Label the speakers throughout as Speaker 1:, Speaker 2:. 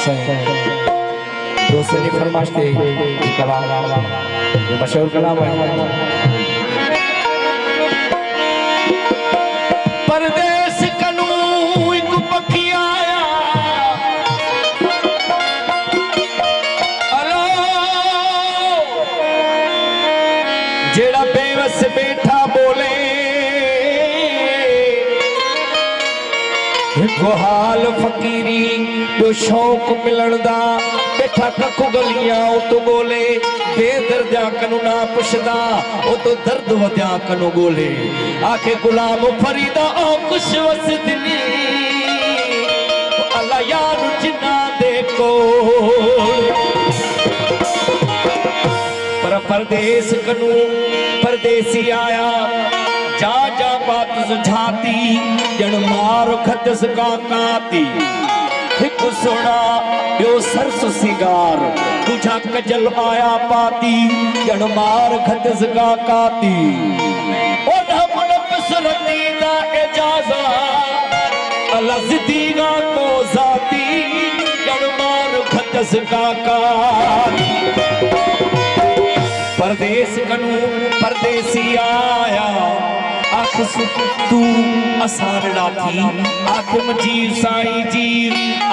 Speaker 1: दोस्तों ने फरमाइश की कलाम ये मशहूर कलाम है। परदेस कनू एक पखी आया अलो जेड़ा बेवस बैठा बोले गुहाल फकीरी जो शौक मिलन दा बैठा ककू गलियां तो बोले बेदर्द्या कनु ना पुछदा ओ तो दर्द वद्या कनु बोले आखे गुलाम फरीदा ओ कुछ वस दिली अल्लाह यार जिन्ना देखो पर परदेस कनु परदेसी आया जा जा बात सुझाती जन मार खतस काकाती हिक सोना यो सरस सिंगार तुझा कजल आया पाती जन मार खतस काकाती ओ नम नफ्स रतीदा इजाजा अलज़दीगा को जाती जन मार खतस काकाती परदेस कनु परदेसी आया आख तू आसान थी आख मजी साई जी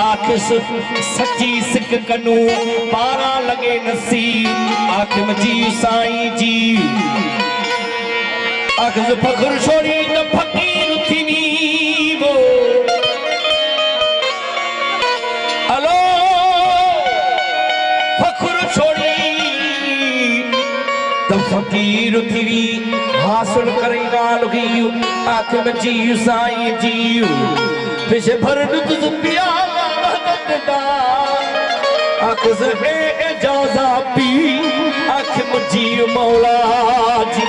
Speaker 1: आख सच्ची सिक कनु पारा लगे नसीब आख मजी साई जी आख फखर छोड़ी न फकीर थी नी वो अलो फखर छोड़ी फकीर थी हासिल करेगा लगी आख में जी साई जी पिछे भर तुझ प्याला मदद आख से इजाजा पी आख मुझी मौला जी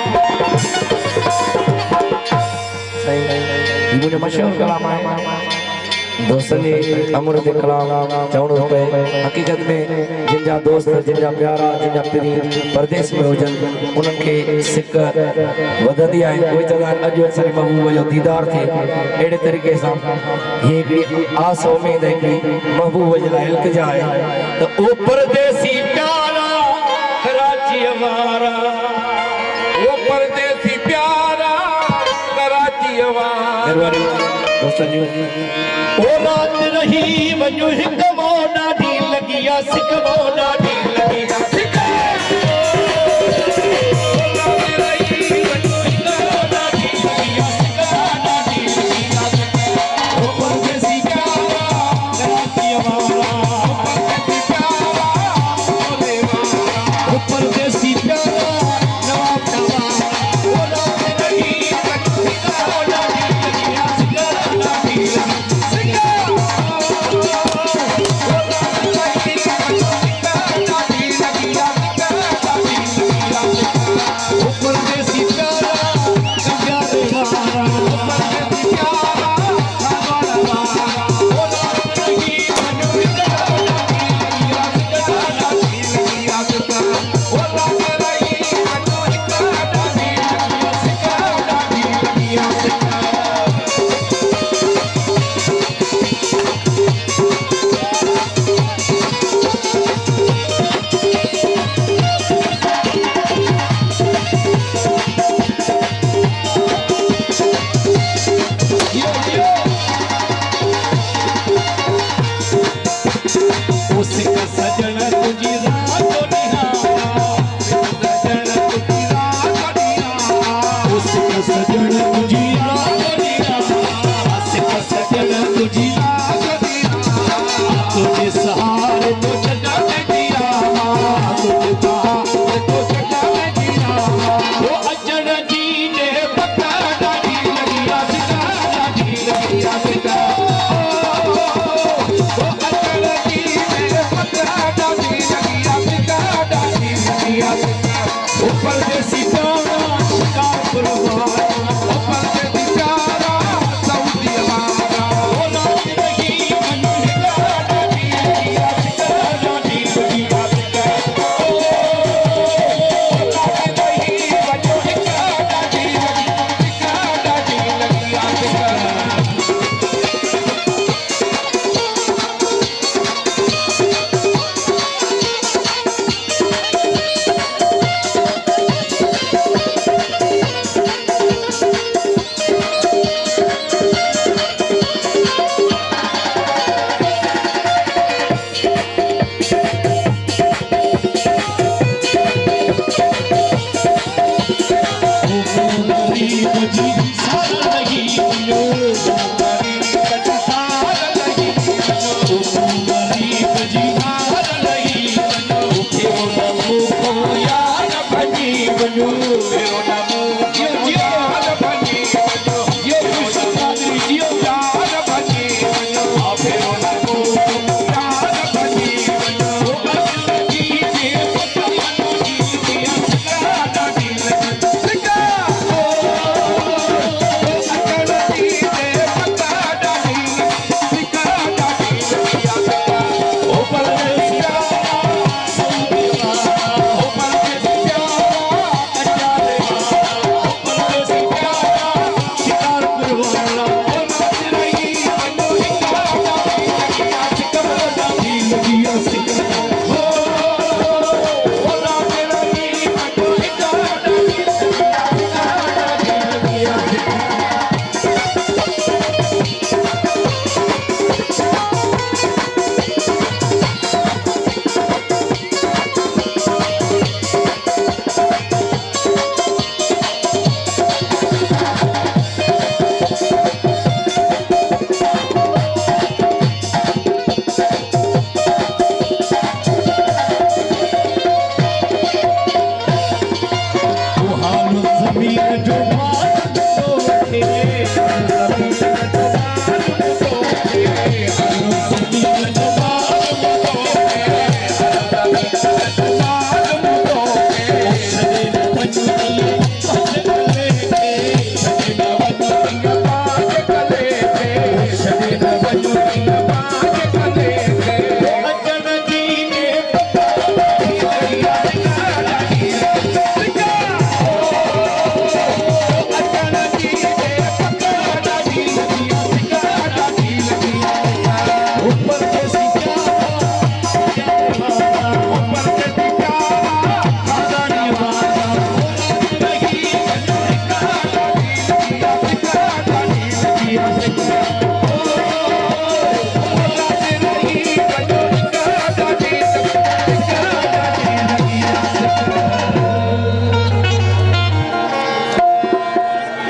Speaker 1: सही मुझे मशहूर कलाम है दोस्तों ने अमृत कलाम चवणो पे हकीकत में जिनजा दोस्त जिनजा प्यारा जिनजा प्री परदेस में हुजन उनन के सिक वधदी आहे कोई जगह अजो सरी महबूब जो दीदार थे एड़े तरीके से ये आस उम्मीद है कि महबूब जे लाइल के जाए तो ओ परदेसी प्यारा कराची हमारा ओ परदेसी प्यारा कराची हमारा दोस्तों ओ रात रही वजू हिक मोना दी लगिया सिक मोना दी लगिया सिक सजन तुझी